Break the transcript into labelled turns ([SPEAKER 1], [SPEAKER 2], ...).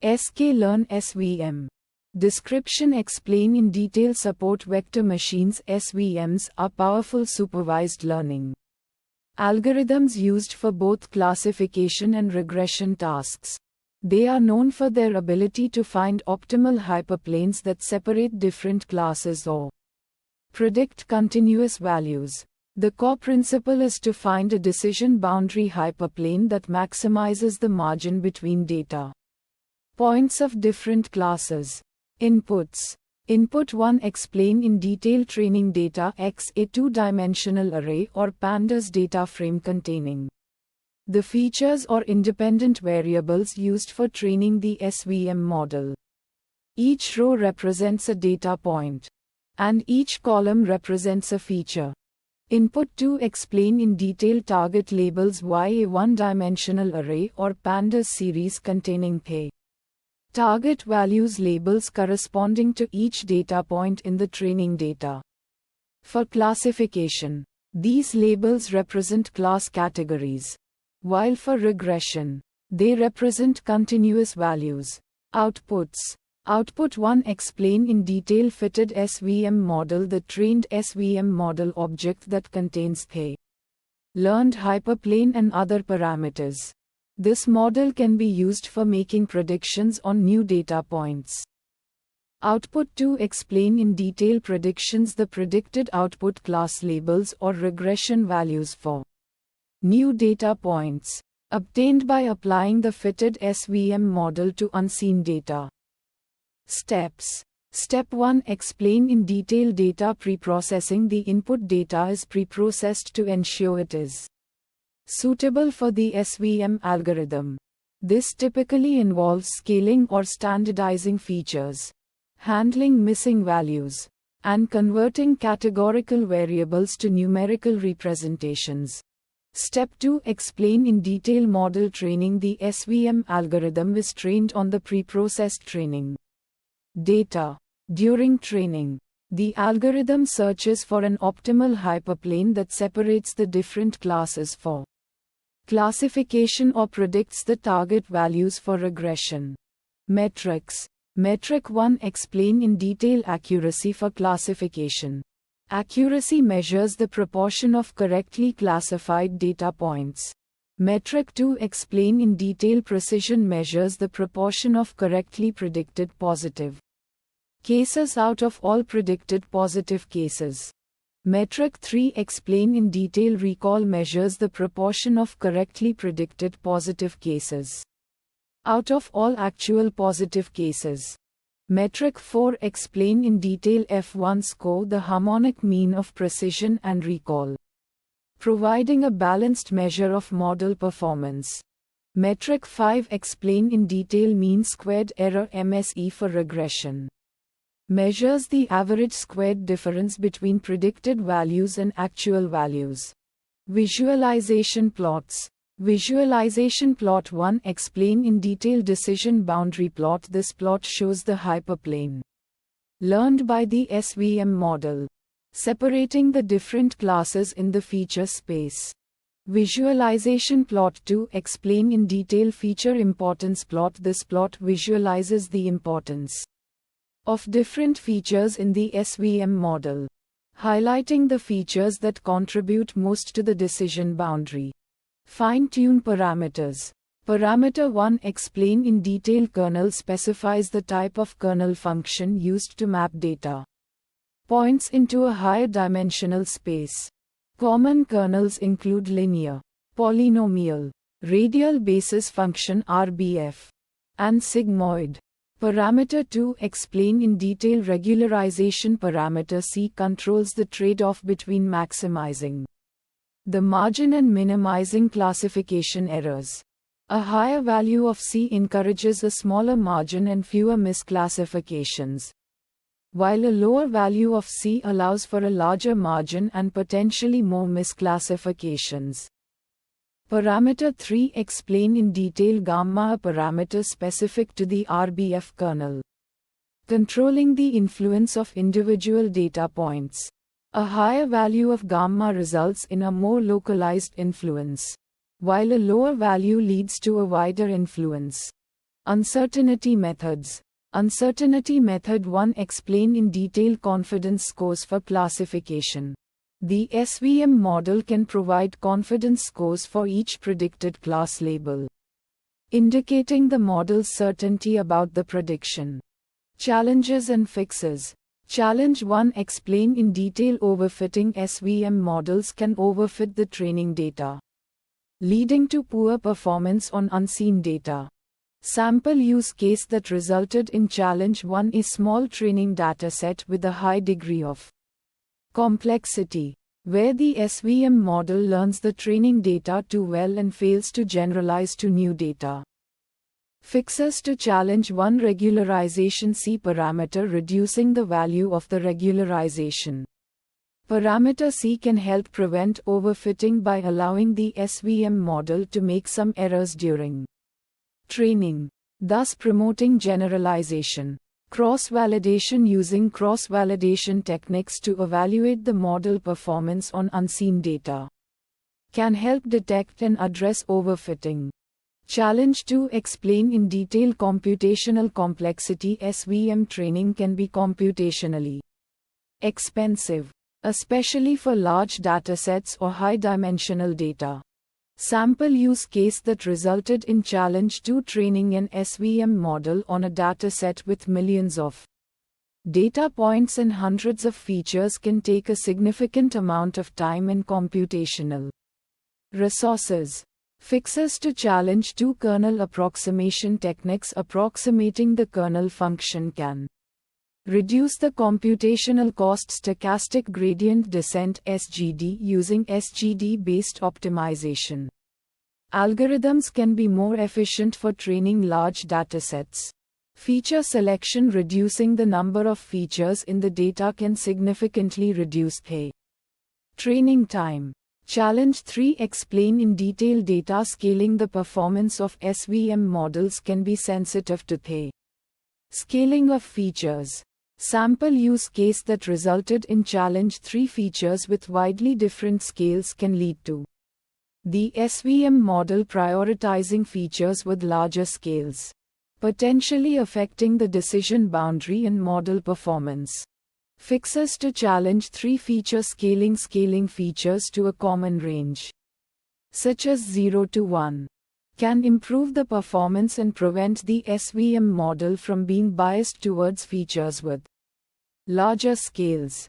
[SPEAKER 1] sklearn SVM. Description: explain in detail. Support vector machines. SVMs are powerful supervised learning algorithms used for both classification and regression tasks. They are known for their ability to find optimal hyperplanes that separate different classes or predict continuous values. The core principle is to find a decision boundary hyperplane that maximizes the margin between data points of different classes. Inputs. Input 1. Explain in detail training data X, a two-dimensional array or pandas data frame containing the features or independent variables used for training the SVM model. Each row represents a data point, and each column represents a feature. Input 2. Explain in detail target labels Y, a one-dimensional array or pandas series containing target values labels corresponding to each data point in the training data. For classification, these labels represent class categories, while for regression, they represent continuous values. Outputs. Output 1. Explain in detail fitted SVM model, the trained SVM model object that contains the learned hyperplane and other parameters. This model can be used for making predictions on new data points. Output 2. Explain in detail predictions, the predicted output class labels or regression values for new data points, obtained by applying the fitted SVM model to unseen data. Steps. Step 1. Explain in detail data preprocessing. The input data is preprocessed to ensure it is suitable for the SVM algorithm. This typically involves scaling or standardizing features, handling missing values, and converting categorical variables to numerical representations. Step 2. Explain in detail model training. The SVM algorithm is trained on the preprocessed training data. During training, the algorithm searches for an optimal hyperplane that separates the different classes for classification or predicts the target values for regression. Metrics. Metric 1. Explain in detail accuracy for classification. Accuracy measures the proportion of correctly classified data points. Metric 2. Explain in detail precision measures the proportion of correctly predicted positive cases out of all predicted positive cases. Metric 3. Explain in detail recall measures the proportion of correctly predicted positive cases out of all actual positive cases. Metric 4. Explain in detail F1 score, the harmonic mean of precision and recall, providing a balanced measure of model performance. Metric 5. Explain in detail mean squared error MSE for regression. Measures the average squared difference between predicted values and actual values. Visualization plots. Visualization plot 1. Explain in detail decision boundary plot. This plot shows the hyperplane learned by the SVM model, separating the different classes in the feature space. Visualization plot 2. Explain in detail feature importance plot. This plot visualizes the importance of different features in the SVM model, highlighting the features that contribute most to the decision boundary. Fine-tune parameters. Parameter 1. Explain in detail kernel specifies the type of kernel function used to map data points into a higher dimensional space. Common kernels include linear, polynomial, radial basis function RBF, and sigmoid. Parameter 2. Explain in detail regularization. Parameter C controls the trade-off between maximizing the margin and minimizing classification errors. A higher value of C encourages a smaller margin and fewer misclassifications, while a lower value of C allows for a larger margin and potentially more misclassifications. Parameter 3. Explain in detail gamma, a parameter specific to the RBF kernel, controlling the influence of individual data points. A higher value of gamma results in a more localized influence, while a lower value leads to a wider influence. Uncertainty methods. Uncertainty method 1. Explain in detail confidence scores for classification. The SVM model can provide confidence scores for each predicted class label, indicating the model's certainty about the prediction. Challenges and fixes. Challenge 1. Explain in detail overfitting. SVM models can overfit the training data, leading to poor performance on unseen data. Sample use case that resulted in Challenge 1 is small training dataset with a high degree of complexity, where the SVM model learns the training data too well and fails to generalize to new data. Fixes to Challenge 1. Regularization. C parameter reducing the value of the regularization. Parameter C can help prevent overfitting by allowing the SVM model to make some errors during training, thus promoting generalization. Cross-validation. Using cross-validation techniques to evaluate the model performance on unseen data can help detect and address overfitting. Challenge 2. Explain in detail computational complexity. SVM training can be computationally expensive, especially for large datasets or high-dimensional data. Sample use case that resulted in Challenge 2. Training an SVM model on a dataset with millions of data points and hundreds of features can take a significant amount of time and computational resources. Fixes to Challenge 2. Kernel approximation techniques. Approximating the kernel function can reduce the computational cost. Stochastic gradient descent (SGD). Using SGD-based optimization algorithms can be more efficient for training large datasets. Feature selection. Reducing the number of features in the data can significantly reduce the training time. Challenge 3. Explain in detail data scaling. The performance of SVM models can be sensitive to the scaling of features. Sample use case that resulted in Challenge 3. Features with widely different scales can lead to the SVM model prioritizing features with larger scales, potentially affecting the decision boundary and model performance. Fixes to Challenge 3. Feature scaling. Scaling features to a common range, such as 0 to 1, can improve the performance and prevent the SVM model from being biased towards features with larger scales.